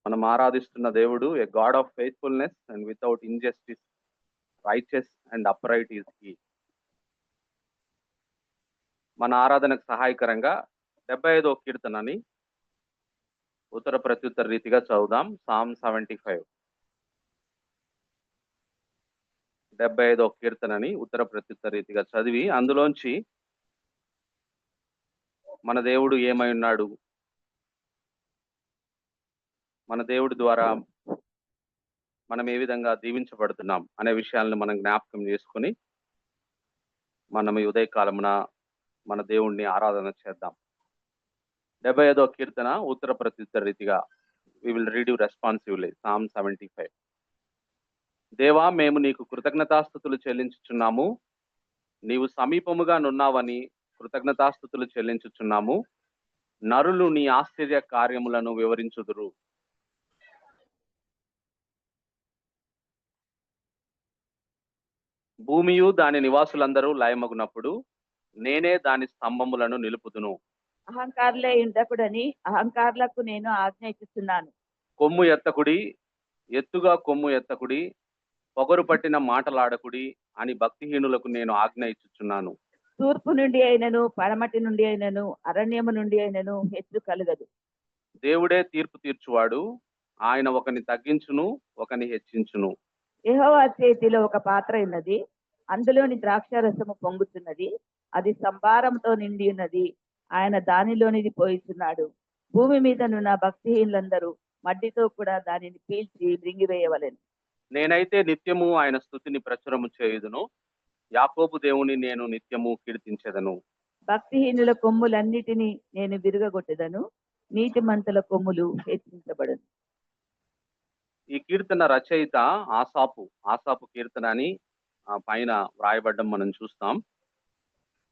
మనం ఆరాధిస్తున్న దేవుడు a god of faithfulness and without injustice, righteous and upright is he. మన ఆరాధనకు సహాయకరంగా 75వ కీర్తనని ఉత్తర ప్రత్యుత్తర రీతిగా చదువుదాం. సామ్ 75. 75వ కీర్తనని ఉత్తర ప్రత్యుత్తర రీతిగా చదివి అందులోంచి మన దేవుడు ఏమై ఉన్నాడు, మన దేవుడి ద్వారా మనం ఏ విధంగా దీవించబడుతున్నాం అనే విషయాలను మనం జ్ఞాపకం చేసుకుని మనం ఈ ఉదయకాలమున మన దేవుణ్ణి ఆరాధన చేద్దాం. 75వ కీర్తన ఉత్తర ప్రత్యుత్తర రీతిగా we will read you responsively. Psalm 75. దేవా, మేము నీకు కృతజ్ఞతాస్తుతులు చెల్లించుచున్నాము. నీవు సమీపముగా నున్నావని కృతజ్ఞతాస్తుతులు చెల్లించుచున్నాము. నరులు నీ ఆశ్చర్య కార్యములను వివరించుదురు. భూమియు దాని నివాసులందరూ లయమగునప్పుడు నేనే దాని స్తంభములను నిలుపుదును. అహంకారులే ఉండకుడని అహంకారులకు నేను ఆజ్ఞ ఇస్తున్నాను. కొమ్ము ఎత్తకుడి, ఎత్తుగా కొమ్ము ఎత్తకుడి, పొగరు పట్టిన మాటలాడకుడి అని భక్తిహీనులకు నేను ఆజ్ఞ ఇచ్చుచున్నాను. తూర్పు నుండి అయినను పడమటి నుండి అయినను అరణ్యము నుండి అయినను హెచ్చు కలుగదు. దేవుడే తీర్పు తీర్చువాడు. ఆయన ఒకని తగ్గించును, ఒకని హెచ్చించును. యెహోవా చేతిలో ఒక పాత్ర ఉన్నది, అందులోని ద్రాక్షారసము పొంగుతున్నది. అది సంభారంతో నిండి ఉన్నది, ఆయన దానిలోనిది పోయిస్తున్నాడు. భూమి మీద నున్న భక్తిహీనులందరూ మట్టితో కూడా దానిని పీల్చి మృంగివేయవలెను. నేనైతే నిత్యము ఆయన స్తుతిని ప్రచురము చేయుదును. యాకోబు దేవుని నేను నిత్యము కీర్తించెదను. భక్తిహీనుల కొమ్ములన్నిటినీ నేను విరుగగొట్టెదను, నీతిమంతుల కొమ్ములు హెచ్చించబడును. ఈ కీర్తన రచయిత ఆసాపు కీర్తన అని పైన వ్రాయబడ్డం మనం చూస్తాం.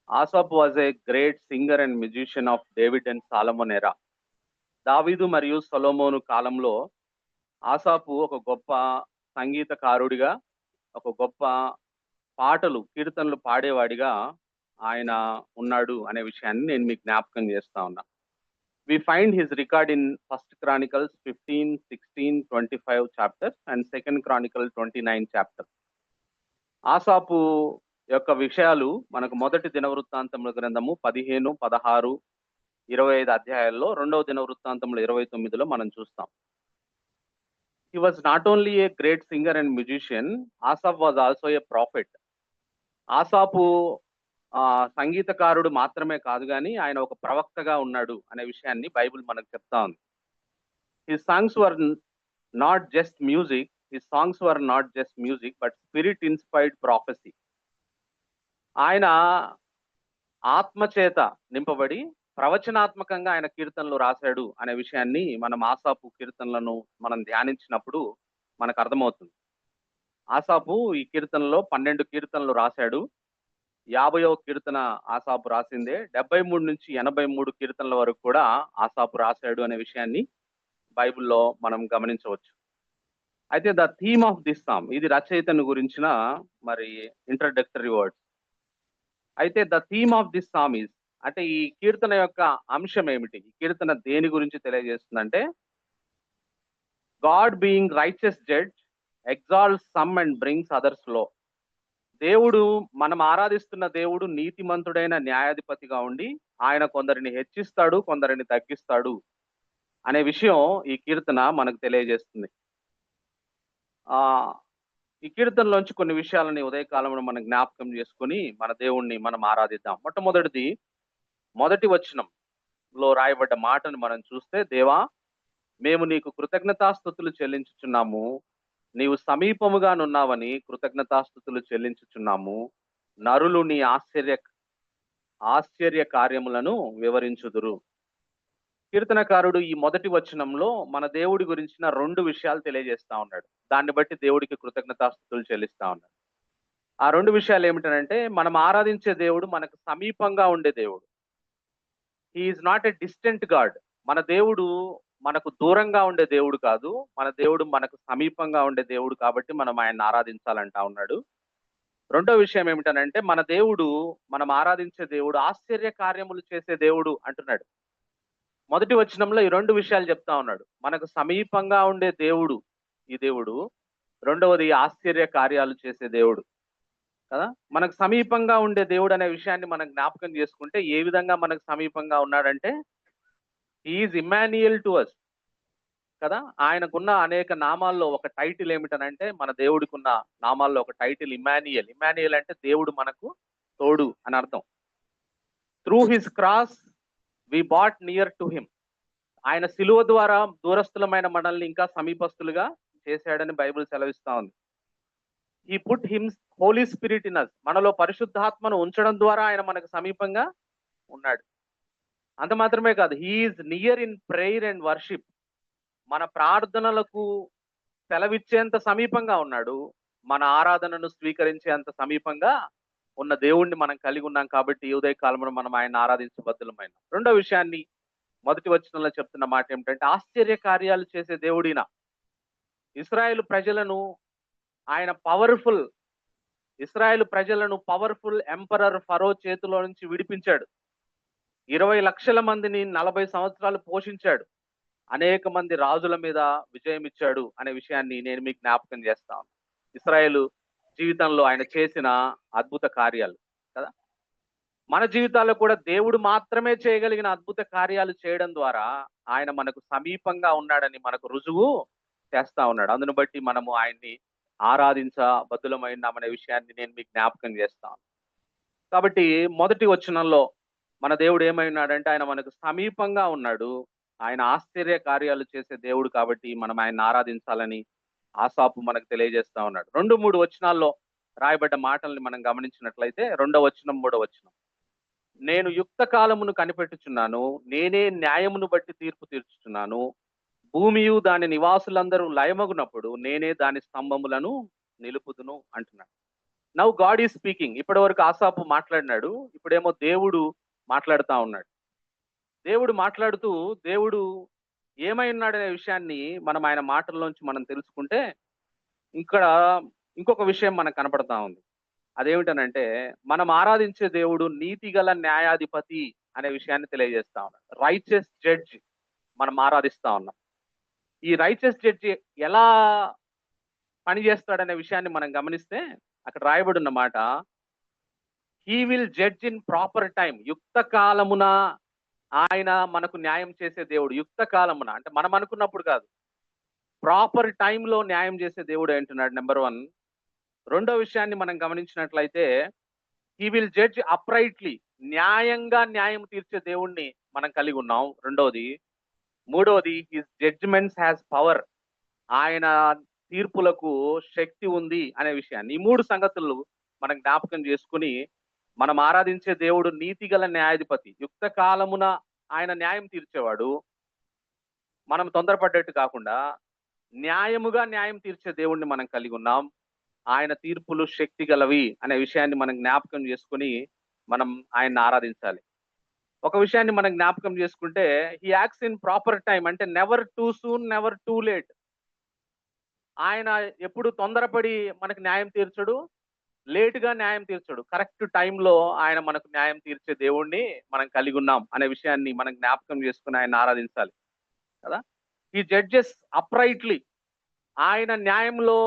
Asaph was a great singer and musician of David and Solomon era. దావీదు మరియు సొలొమోను కాలంలో ఆసాపు ఒక గొప్ప సంగీతకారుడిగా, ఒక గొప్ప పాటలు కీర్తనలు పాడేవాడిగా ఆయన ఉన్నాడు అనే విషయాన్ని నేను మీకు జ్ఞాపకం చేస్తా ఉన్నా. We find his record in 1 Chronicles 15, 16, 25 chapters and 2 Chronicles 29 chapters. ఆసాపు యొక్క విషయాలు మనకు మొదటి దినవృత్తాంతముల గ్రంథము 15, 16, 25 అధ్యాయాల్లో, రెండవ దినవృత్తాంతములు 29లో మనం చూస్తాం. He was not only a great singer and musician, Asaph was also a prophet. ఆసాపు సంగీతకారుడు మాత్రమే కాదు కానీ ఆయన ఒక ప్రవక్తగా ఉన్నాడు అనే విషయాన్ని బైబిల్ మనకు చెప్తా ఉంది. His songs were not just music but spirit inspired prophecy. ఆయన ఆత్మచేత నింపబడి ప్రవచనాత్మకంగా ఆయన కీర్తనలు రాశాడు అనే విషయాన్ని మనం ఆసాపు కీర్తనలను మనం ధ్యానించినప్పుడు మనకు అర్థమవుతుంది. ఆసాపు ఈ కీర్తనలో 12 కీర్తనలు రాశాడు. 50వ కీర్తన ఆసాపు రాసిందే. 73 నుంచి 83 కీర్తనల వరకు కూడా ఆసాపు రాశాడు అనే విషయాన్ని బైబిల్లో మనం గమనించవచ్చు. అయితే the theme of this psalm, ఇది రచయితను గురించిన మరి ఇంట్రడక్టరీ వర్డ్స్. అయితే the theme of this psalm is, అంటే ఈ కీర్తన యొక్క అంశం ఏమిటి, ఈ కీర్తన దేని గురించి తెలియజేస్తుందంటే, god being righteous judge exalts some and brings others low. దేవుడు, మనం ఆరాధిస్తున్న దేవుడు నీతిమంతుడైన న్యాయాధిపతిగా ఉండి ఆయన కొందరిని హెచ్చిస్తాడు, కొందరిని తగ్గిస్తాడు అనే విషయం ఈ కీర్తన మనకు తెలియజేస్తుంది. ఈ కీర్తనలోంచి కొన్ని విషయాలని ఉదయకాలంలో మనం జ్ఞాపకం చేసుకుని మన దేవుణ్ణి మనం ఆరాధిద్దాం. మొట్టమొదటిది, మొదటి వచనంలో రాయబడ్డ మాటను మనం చూస్తే, దేవా, మేము నీకు కృతజ్ఞతాస్తుతులు చెల్లించుచున్నాము. నీవు సమీపముగా నున్నావని కృతజ్ఞతాస్తుతులు చెల్లించుచున్నాము. నరులు నీ ఆశ్చర్య కార్యములను వివరించుదురు. కీర్తనకారుడు ఈ మొదటి వచనంలో మన దేవుడి గురించిన 2 విషయాలు తెలియజేస్తా ఉన్నాడు. దాన్ని బట్టి దేవుడికి కృతజ్ఞతాస్తుతులు చెల్లిస్తా ఉన్నాడు. ఆ 2 విషయాలు ఏమిటంటే, మనం ఆరాధించే దేవుడు మనకు సమీపంగా ఉండే దేవుడు. He is not a distant God. మన దేవుడు మనకు దూరంగా ఉండే దేవుడు కాదు, మన దేవుడు మనకు సమీపంగా ఉండే దేవుడు. కాబట్టి మనం ఆయన ఆరాధించాలంటా ఉన్నాడు. రెండో విషయం ఏమిటనంటే, మన దేవుడు, మనం ఆరాధించే దేవుడు ఆశ్చర్య కార్యములు చేసే దేవుడు అంటున్నాడు. మొదటి వచనంలో ఈ రెండు విషయాలు చెప్తా ఉన్నాడు. మనకు సమీపంగా ఉండే దేవుడు ఈ దేవుడు. రెండవది ఆశ్చర్య కార్యాలు చేసే దేవుడు కదా. మనకు సమీపంగా ఉండే దేవుడు అనే విషయాన్ని మనం జ్ఞాపకం చేసుకుంటే ఏ విధంగా మనకు సమీపంగా ఉన్నాడంటే ఈజ్ ఇమాన్యుయల్ టు అస్ కదా. ఆయనకున్న అనేక నామాల్లో ఒక టైటిల్ ఏమిటనంటే, మన దేవుడికి ఉన్న నామాల్లో ఒక టైటిల్ ఇమాన్యుయల్. ఇమాన్యుయల్ అంటే దేవుడు మనకు తోడు అని అర్థం. Through his cross we brought near to him. ఆయన సిలువ ద్వారా దూరస్థులమైన మనల్ని ఇంకా సమీపస్తులుగా చేశాడని బైబిల్ సెలవిస్తా ఉంది. He put him Holy Spirit in us. మనలో పరిశుద్ధాత్మను ఉంచడం ద్వారా ఆయన మనకు సమీపంగా ఉన్నాడు. అంత మాత్రమే కాదు, he's near in prayer and worship. మన ప్రార్థనలకు సెలవిచ్చేంత సమీపంగా ఉన్నాడు. మన ఆరాధనను స్వీకరించేంత సమీపంగా ఉన్న దేవుణ్ణి మనం కలిగి ఉన్నాం. కాబట్టి ఈ ఉదయకాలంలో మనం ఆయన ఆరాధించబద్దులమైన. రెండో విషయాన్ని మొదటి వచనంలో చెప్తున్న మాట ఏమిటంటే, ఆశ్చర్య కార్యాలు చేసే దేవుడిన. ఇశ్రాయేలు ప్రజలను ఆయన ఇశ్రాయేలు ప్రజలను పవర్ఫుల్ ఎంపరర్ ఫరో చేతిలో నుంచి విడిపించాడు. 20 లక్షల మందిని 40 సంవత్సరాలు పోషించాడు. అనేక మంది రాజుల మీద విజయం ఇచ్చాడు అనే విషయాన్ని నేను మీకు జ్ఞాపకం చేస్తాను. ఇశ్రాయేలు జీవితంలో ఆయన చేసిన అద్భుత కార్యాలు కదా. మన జీవితాల్లో కూడా దేవుడు మాత్రమే చేయగలిగిన అద్భుత కార్యాలు చేయడం ద్వారా ఆయన మనకు సమీపంగా ఉన్నాడని మనకు రుజువు చేస్తా ఉన్నాడు. అందును బట్టి మనము ఆయన్ని ఆరాధించబద్దులమైనామనే విషయాన్ని నేను మీకు జ్ఞాపకం చేస్తాను. కాబట్టి మొదటి వచనంలో మన దేవుడు ఏమై ఉన్నాడంటే, ఆయన మనకు సమీపంగా ఉన్నాడు. ఆయన ఆశ్చర్య కార్యాలు చేసే దేవుడు కాబట్టి మనం ఆయన ఆరాధించాలని ఆసాపు మనకు తెలియజేస్తా ఉన్నాడు. 2-3 వచనాల్లో రాయబడ్డ మాటల్ని మనం గమనించినట్లయితే, 2వ వచనం 3వ వచనం. నేను యుక్త కాలమును కనిపెట్టుచున్నాను, నేనే న్యాయమును బట్టి తీర్పు తీర్చుచున్నాను. భూమియు దాని నివాసులందరూ లయమగునప్పుడు నేనే దాని స్తంభములను నిలుపుదును అంటున్నాడు. Now God is speaking. ఇప్పటి వరకు ఆసాపు మాట్లాడినాడు, ఇప్పుడేమో దేవుడు మాట్లాడుతా ఉన్నాడు. దేవుడు మాట్లాడుతూ దేవుడు ఏమై ఉన్నాడనే విషయాన్ని మనం ఆయన మాటల్లోంచి మనం తెలుసుకుంటే, ఇక్కడ ఇంకొక విషయం మనకు కనపడతా ఉంది. అదేమిటనంటే, మనం ఆరాధించే దేవుడు నీతిగల న్యాయాధిపతి అనే విషయాన్ని తెలియజేస్తా ఉన్నాడు. రైచియస్ జడ్జ్ మనం ఆరాధిస్తా ఉన్నాం. ఈ రైచియస్ జడ్జి ఎలా పనిచేస్తాడనే విషయాన్ని మనం గమనిస్తే, అక్కడ రాయబడి ఉన్న మాట, he will judge in proper time. యుక్త కాలమున ఆయన మనకు న్యాయం చేసే దేవుడు. యుక్త కాలమున అంటే మనం అనుకున్నప్పుడు కాదు, ప్రాపర్ టైంలో న్యాయం చేసే దేవుడు అంటున్నాడు. నెంబర్ 1. రెండో విషయాన్ని మనం గమనించినట్లయితే, హీ విల్ జడ్జ్ అప్రైట్లీ. న్యాయంగా న్యాయం తీర్చే దేవుణ్ణి మనం కలిగి ఉన్నాం. రెండోది. మూడోది, హిస్ జడ్జ్మెంట్స్ హ్యాస్ పవర్. ఆయన తీర్పులకు శక్తి ఉంది అనే విషయాన్ని, ఈ 3 సంగతులు మనం జ్ఞాపకం చేసుకుని మనం ఆరాధించే దేవుడు నీతిగల న్యాయాధిపతి. యుక్త కాలమున ఆయన న్యాయం తీర్చేవాడు. మనం తొందరపడ్డట్టు కాకుండా న్యాయముగా న్యాయం తీర్చే దేవుణ్ణి మనం కలిగి ఉన్నాం. ఆయన తీర్పులు శక్తి గలవి అనే విషయాన్ని మనం జ్ఞాపకం చేసుకుని మనం ఆయన్ని ఆరాధించాలి. ఒక విషయాన్ని మనం జ్ఞాపకం చేసుకుంటే, he acts in proper time. అంటే never too soon, never too late. ఆయన ఎప్పుడు తొందరపడి మనకు న్యాయం తీర్చడు, లేటుగా న్యాయం తీర్చడు. కరెక్ట్ టైంలో ఆయన మనకు న్యాయం తీర్చే దేవుణ్ణి మనం కలిగి ఉన్నాం అనే విషయాన్ని మనం జ్ఞాపకం చేసుకుని ఆయన ఆరాధించాలి కదా. ఈ జడ్జెస్ అప్రైట్లీ. ఆయన న్యాయంలో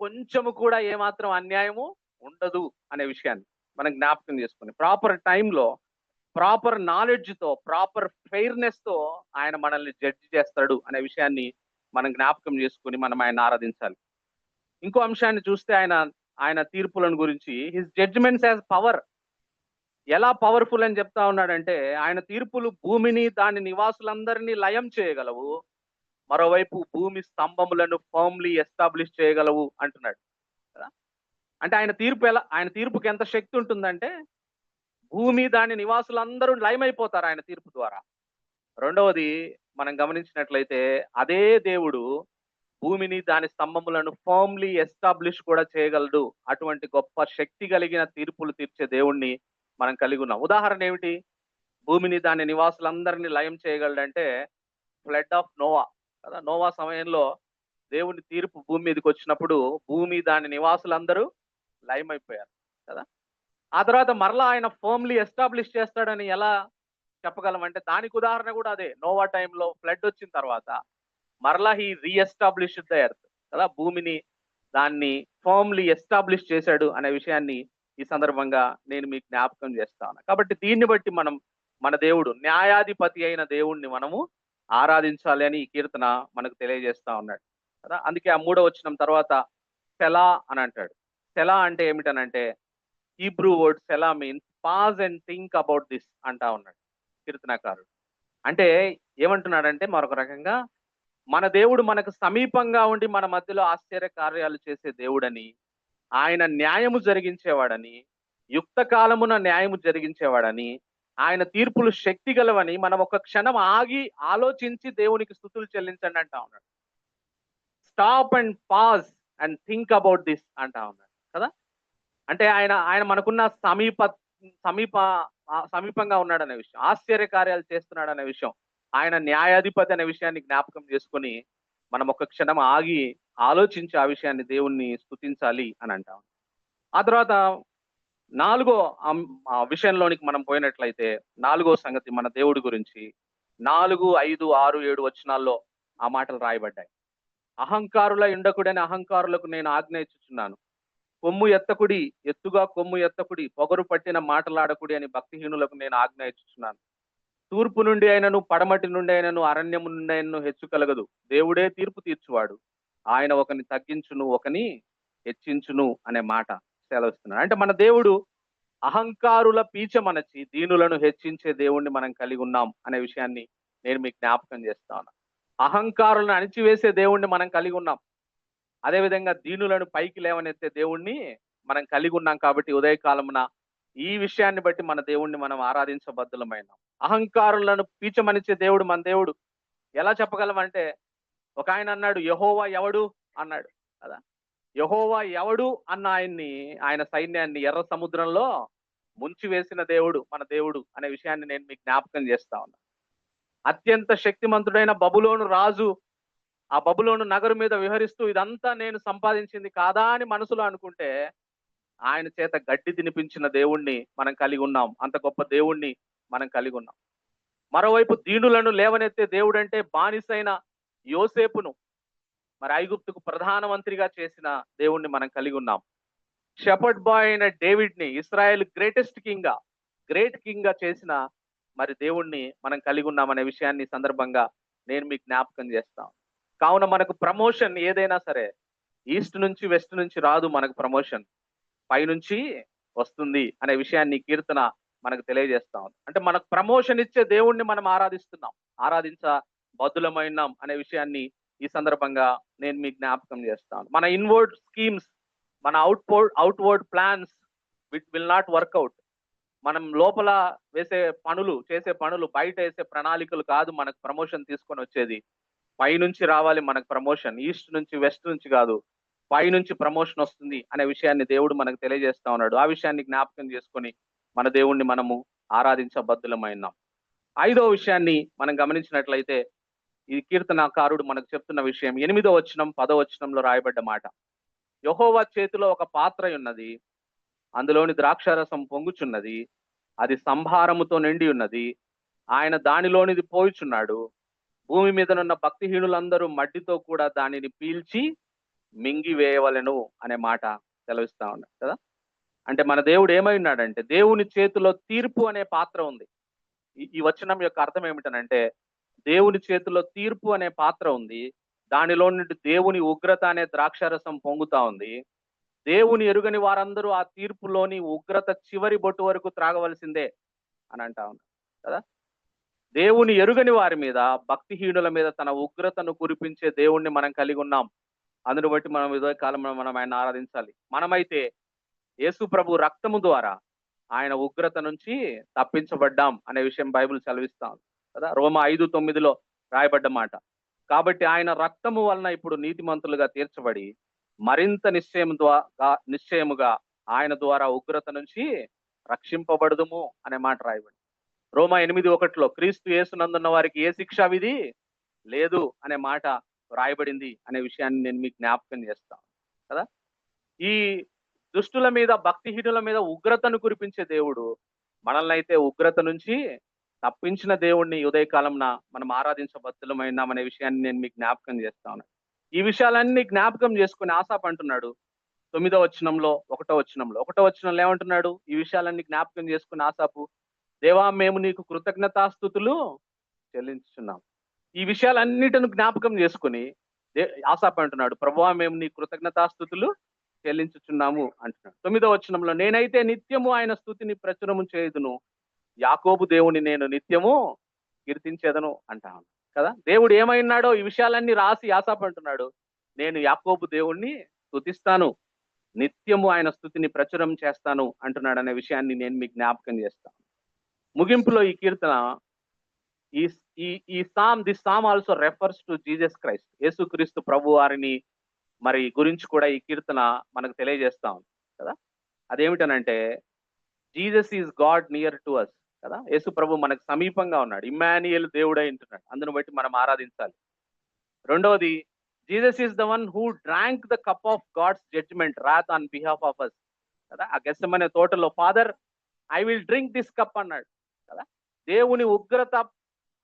కొంచెము కూడా ఏమాత్రం అన్యాయము ఉండదు అనే విషయాన్ని మనం జ్ఞాపకం చేసుకుని, ప్రాపర్ టైంలో ప్రాపర్ నాలెడ్జ్ తో, ప్రాపర్ ఫెయిర్నెస్ తో ఆయన మనల్ని జడ్జి చేస్తాడు అనే విషయాన్ని మనం జ్ఞాపకం చేసుకుని మనం ఆయన ఆరాధించాలి. ఇంకో అంశాన్ని చూస్తే ఆయన తీర్పులను గురించి, హిస్ జడ్జ్మెంట్స్ హ్యాస్ పవర్. ఎలా పవర్ఫుల్ అని చెప్తా ఉన్నాడంటే, ఆయన తీర్పులు భూమిని దాని నివాసులందరినీ లయం చేయగలవు, మరోవైపు భూమి స్తంభములను ఫర్మ్లీ ఎస్టాబ్లిష్ చేయగలవు అంటున్నాడు కదా. అంటే ఆయన తీర్పుకి ఎంత శక్తి ఉంటుందంటే, భూమి దాని నివాసులందరూ లయమైపోతారు ఆయన తీర్పు ద్వారా. రెండవది మనం గమనించినట్లయితే, అదే దేవుడు భూమిని దాని స్తంభములను ఫర్మ్లీ ఎస్టాబ్లిష్ కూడా చేయగలడు. అటువంటి గొప్ప శక్తి కలిగిన తీర్పులు తీర్చే దేవుణ్ణి మనం కలిగి ఉన్నాం. ఉదాహరణ ఏమిటి? భూమిని దాని నివాసులందరినీ లయం చేయగలడంటే ఫ్లడ్ ఆఫ్ నోవా కదా. నోవా సమయంలో దేవుని తీర్పు భూమి మీదకి వచ్చినప్పుడు భూమి దాని నివాసులందరూ లయమైపోయారు కదా. ఆ తర్వాత మరలా ఆయన ఫర్మ్లీ ఎస్టాబ్లిష్ చేస్తాడని ఎలా చెప్పగలమంటే దానికి ఉదాహరణ కూడా అదే. నోవా టైంలో ఫ్లడ్ వచ్చిన తర్వాత మరలా హీ రీఎస్టాబ్లిష్డ్ ద ఎర్త్ కదా, భూమిని దాన్ని ఫర్మ్లీ ఎస్టాబ్లిష్ చేశాడు అనే విషయాన్ని ఈ సందర్భంగా నేను మీకు జ్ఞాపకం చేస్తాను. కాబట్టి దీన్ని బట్టి మనం మన దేవుడు న్యాయాధిపతి అయిన దేవుణ్ణి మనము ఆరాధించాలి అని ఈ కీర్తన మనకు తెలియజేస్తా ఉన్నాడు కదా. అందుకే ఆ 3వ వచనం తర్వాత సెలా అని అంటాడు. సెలా అంటే ఏమిటనంటే హీబ్రూ వర్డ్ సెలా means pause and think about this అంటా ఉన్నాడు కీర్తనకారుడు. అంటే ఏమంటున్నాడంటే మరొక రకంగా మన దేవుడు మనకు సమీపంగా ఉండి మన మధ్యలో ఆశ్చర్య కార్యాలు చేసే దేవుడని, ఆయన న్యాయము జరిగించేవాడని, యుక్త కాలమున న్యాయము జరిగించేవాడని, ఆయన తీర్పులు శక్తి గలవని మనం ఒక క్షణం ఆగి ఆలోచించి దేవునికి స్తుతులు చెల్లించండి అంటా ఉన్నాడు. Stop and pause and think about this అంటా ఉన్నాడు కదా. అంటే ఆయన ఆయన మనకున్న సమీపంగా ఉన్నాడనే విషయం, ఆశ్చర్య కార్యాలు చేస్తున్నాడు అనే విషయం, ఆయన న్యాయాధిపతి అనే విషయాన్ని జ్ఞాపకం చేసుకొని మనం ఒక క్షణం ఆగి ఆలోచించి ఆ విషయాన్ని దేవుణ్ణి స్తుతించాలి అని అంటాం. ఆ తర్వాత 4వ విషయంలోనికి మనం పోయినట్లయితే 4వ సంగతి మన దేవుడి గురించి 4, 5, 6, 7 వచనాల్లో ఆ మాటలు రాయబడ్డాయి. అహంకారుల ఉండకుడని అహంకారులకు నేను ఆజ్ఞ ఇచ్చుచున్నాను. కొమ్ము ఎత్తకుడి, ఎత్తుగా కొమ్ము ఎత్తకుడి, పొగరు పట్టిన మాటలాడకుడి అని భక్తిహీనులకు నేను ఆజ్ఞ ఇచ్చుచున్నాను. తూర్పు నుండి అయినను పడమటి నుండి అయినను అరణ్యము నుండి అయినను హెచ్చు కలగదు. దేవుడే తీర్పు తీర్చువాడు. ఆయన ఒకని తగ్గించును, ఒకని హెచ్చించును అనే మాట సెలవిస్తున్నాడు. అంటే మన దేవుడు అహంకారుల పీచమనచి దీనులను హెచ్చించే దేవుణ్ణి మనం కలిగి ఉన్నాం అనే విషయాన్ని నేను మీకు జ్ఞాపకం చేస్తాను. అహంకారులను అణిచివేసే దేవుణ్ణి మనం కలిగి ఉన్నాం. అదేవిధంగా దీనులను పైకి లేవనెత్తే దేవుణ్ణి మనం కలిగి ఉన్నాం. కాబట్టి ఉదయకాలమున ఈ విషయాన్ని బట్టి మన దేవుణ్ణి మనం ఆరాధించబద్దులమైనాం. అహంకారులను పీచమనిచ్చే దేవుడు మన దేవుడు. ఎలా చెప్పగలమంటే ఒక ఆయన అన్నాడు యెహోవా ఎవడు అన్నాడు కదా. యెహోవా ఎవడు అన్న ఆయన్ని, ఆయన సైన్యాన్ని ఎర్ర సముద్రంలో ముంచివేసిన దేవుడు మన దేవుడు అనే విషయాన్ని నేను మీకు జ్ఞాపకం చేస్తా ఉన్నా. అత్యంత శక్తిమంతుడైన బబులోను రాజు ఆ బబులోను నగరు మీద విహరిస్తూ ఇదంతా నేను సంపాదించింది కాదా అని మనసులో అనుకుంటే ఆయన చేత గడ్డి తినిపించిన దేవుణ్ణి మనం కలిగి ఉన్నాం. అంత గొప్ప దేవుణ్ణి మనం కలిగి ఉన్నాం. మరోవైపు దీనులను లేవనెత్తే దేవుడు అంటే బానిసైన యోసేపును మరి ఐగుప్తుకు ప్రధానమంత్రిగా చేసిన దేవుణ్ణి మనం కలిగి ఉన్నాం. షెపర్డ్ బాయ్ అయిన డేవిడ్ ని ఇస్రాయేల్ గ్రేట్ కింగ్ గా చేసిన మరి దేవుణ్ణి మనం కలిగి ఉన్నామనే విషయాన్ని సందర్భంగా నేను మీకు జ్ఞాపకం చేస్తాను. కావున మనకు ప్రమోషన్ ఏదైనా సరే ఈస్ట్ నుంచి వెస్ట్ నుంచి రాదు. మనకు ప్రమోషన్ పైనుంచి వస్తుంది అనే విషయాన్ని కీర్తన మనకు తెలియజేస్తాం. అంటే మనకు ప్రమోషన్ ఇచ్చే దేవుణ్ణి మనం ఆరాధించబద్దులమైనాం అనే విషయాన్ని ఈ సందర్భంగా నేను మీకు జ్ఞాపకం చేస్తాను. మన ఇన్వర్డ్ స్కీమ్స్, మన outward plans will not work out. మనం లోపల చేసే పనులు బయట వేసే ప్రణాళికలు కాదు మనకు ప్రమోషన్ తీసుకొని వచ్చేది. పైనుంచి రావాలి మనకు ప్రమోషన్, ఈస్ట్ నుంచి వెస్ట్ నుంచి కాదు, పైనుంచి ప్రమోషన్ వస్తుంది అనే విషయాన్ని దేవుడు మనకు తెలియజేస్తా ఉన్నాడు. ఆ విషయాన్ని జ్ఞాపకం చేసుకొని మన దేవుణ్ణి మనము ఆరాధించబద్దులమైనాం. 5వ విషయాన్ని మనం గమనించినట్లయితే ఈ కీర్తనకారుడు మనకు చెప్తున్న విషయం 8వ వచనం 10వ వచనంలో రాయబడ్డ మాట. యెహోవా చేతిలో ఒక పాత్ర ఉన్నది, అందులోని ద్రాక్షారసం పొంగుచున్నది, అది సంభారముతో నిండి ఉన్నది, ఆయన దానిలోనిది పోయుచున్నాడు. భూమి మీదనున్న భక్తిహీనులందరూ మట్టితో కూడా దానిని పీల్చి మింగివేయవలెను అనే మాట సెలవిస్తా ఉన్నాడు కదా. అంటే మన దేవుడు ఏమై ఉన్నాడంటే దేవుని చేతిలో తీర్పు అనే పాత్ర ఉంది. ఈ వచనం యొక్క అర్థం ఏమిటనంటే దేవుని చేతిలో తీర్పు అనే పాత్ర ఉంది, దానిలో నుండి దేవుని ఉగ్రత అనే ద్రాక్షారసం పొంగుతా ఉంది. దేవుని ఎరుగని వారందరూ ఆ తీర్పులోని ఉగ్రత చివరి బొట్టు వరకు త్రాగవలసిందే అని అంటా ఉన్నారు కదా. దేవుని ఎరుగని వారి మీద, భక్తిహీనుల మీద తన ఉగ్రతను కురిపించే దేవుణ్ణి మనం కలిగి ఉన్నాం. అందును బట్టి మనం ఇదే కాలంలో మనం ఆయన ఆరాధించాలి. మనమైతే యేసు ప్రభు రక్తము ద్వారా ఆయన ఉగ్రత నుంచి తప్పించబడ్డాం అనే విషయం బైబిల్ సెలవిస్తాం కదా. రోమా 5:9లో రాయబడ్డ మాట. కాబట్టి ఆయన రక్తము వలన ఇప్పుడు నీతిమంతులుగా తీర్చబడి మరింత నిశ్చయముగా ఆయన ద్వారా ఉగ్రత నుంచి రక్షింపబడదుము అనే మాట రాయబడి. రోమా 8:1లో క్రీస్తు యేసునందున్న వారికి ఏ శిక్షా విధి లేదు అనే మాట రాయబడింది అనే విషయాన్ని నేను మీకు జ్ఞాపకం చేస్తాను కదా. ఈ దుష్టుల మీద, భక్తిహీనుల మీద ఉగ్రతను కురిపించే దేవుడు మనల్ని అయితే ఉగ్రత నుంచి తప్పించిన దేవుణ్ణి ఉదయకాలంన మనం ఆరాధించబద్దులమైనామనే విషయాన్ని నేను మీకు జ్ఞాపకం చేస్తా ఉన్నాను. ఈ విషయాలన్నీ జ్ఞాపకం చేసుకుని ఆసాపు అంటున్నాడు 9వ వచనంలో 1వ వచనంలో ఏమంటున్నాడు? ఈ విషయాలన్నీ జ్ఞాపకం చేసుకుని ఆసాపు, దేవా మేము నీకు కృతజ్ఞతాస్తుతులు చెల్లించుచున్నాం. ఈ విషయాలన్నిటిని జ్ఞాపకం చేసుకుని ఆసాపు అంటున్నాడు, ప్రభువా మేము నీ కృతజ్ఞతాస్తుతులు చెల్లించుచున్నాము అంటున్నాడు. 9వ వచనంలో, నేనైతే నిత్యము ఆయన స్తుతిని ప్రచురము చేయుదును, యాకోబు దేవుని నేను నిత్యము కీర్తించేదను అంటాను కదా. దేవుడు ఏమైనాడో ఈ విషయాలన్నీ రాసి ఆసాపు అంటున్నాడు, నేను యాకోబు దేవుణ్ణి స్తుతిస్తాను, నిత్యము ఆయన స్తుతిని ప్రచురం చేస్తాను అంటున్నాడు అనే విషయాన్ని నేను మీకు జ్ఞాపకం చేస్తాను. ముగింపులో ఈ కీర్తన, this psalm also refers to Jesus Christ, యేసుక్రీస్తు ప్రభు వారిని మరి గురించి కూడా ఈ కీర్తన మనకు తెలియజేస్తా ఉంది కదా. అదేమిటనంటే, Jesus is god near to us కదా. యేసు ప్రభు మనకు సమీపంగా ఉన్నాడు, ఇమ్మాన్యుయేల్ దేవుడై ఉంటున్నాడు, అందును బట్టి మనం ఆరాధించాలి. రెండవది, Jesus is the one who drank the cup of God's judgement wrath on behalf of us కదా. ఆ గెత్సెమనే తోటలో Father I will drink this cup అన్నాడు కదా. దేవుని ఉగ్రత,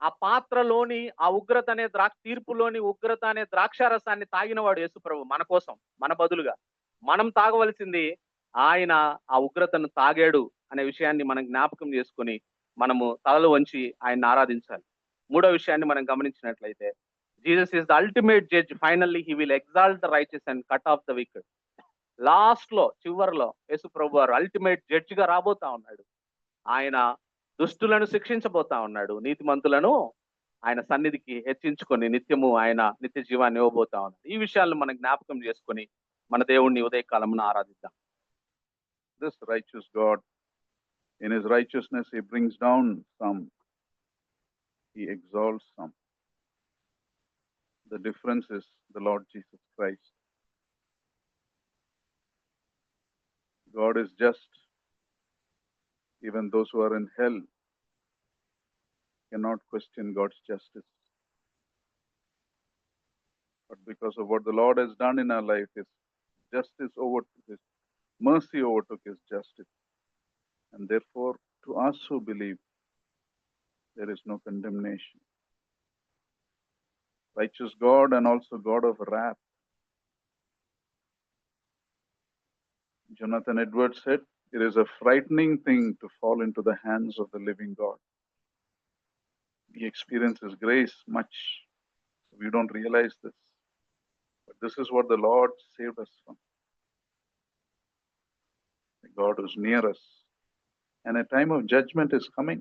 ఆ పాత్రలోని ఆ ఉగ్రత అనే తీర్పులోని ఉగ్రత అనే ద్రాక్షారసాన్ని తాగినవాడు యేసు ప్రభు మన కోసం, మన బదులుగా. మనం తాగవలసింది ఆయన ఆ ఉగ్రతను తాగాడు అనే విషయాన్ని మనం జ్ఞాపకం చేసుకుని మనము తలలు వంచి ఆయన్ని ఆరాధించాలి. మూడో విషయాన్ని మనం గమనించినట్లయితే, Jesus is the ultimate judge, finally he will exalt the righteous and cut off the wicked. Last లో, చివరిలో యేసు ప్రభు వారు అల్టిమేట్ జడ్జ్ గా రాబోతా ఉన్నాడు. ఆయన దుష్టులను శిక్షించబోతా ఉన్నాడు, నీతిమంతులను ఆయన సన్నిధికి హెచ్చించుకొని నిత్యము ఆయన నిత్య జీవాన్ని ఇవ్వబోతా ఉన్నాడు. ఈ విషయాలను మనం జ్ఞాపకం చేసుకొని మన దేవుణ్ణి ఉదయకాలమున ఆరాధిద్దాం. This righteous God, in his righteousness, he brings down some, he exalts some. The difference is the Lord Jesus Christ. God is just. Even those who are in hell cannot question God's justice. But because of what the Lord has done in our life, his justice overtook, his mercy overtook his justice. And therefore, to us who believe, there is no condemnation. Righteous God and also God of wrath. Jonathan Edwards said, it is a frightening thing to fall into the hands of the living God. We experience his grace much, so we don't realize this. But this is what the Lord saved us from. God is near us, and a time of judgment is coming.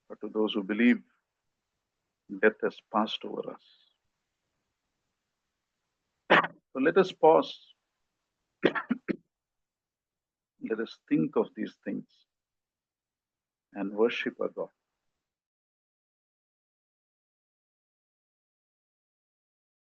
But to those who believe, death has passed over us. So let us pause. Let us think of these things and worship our God.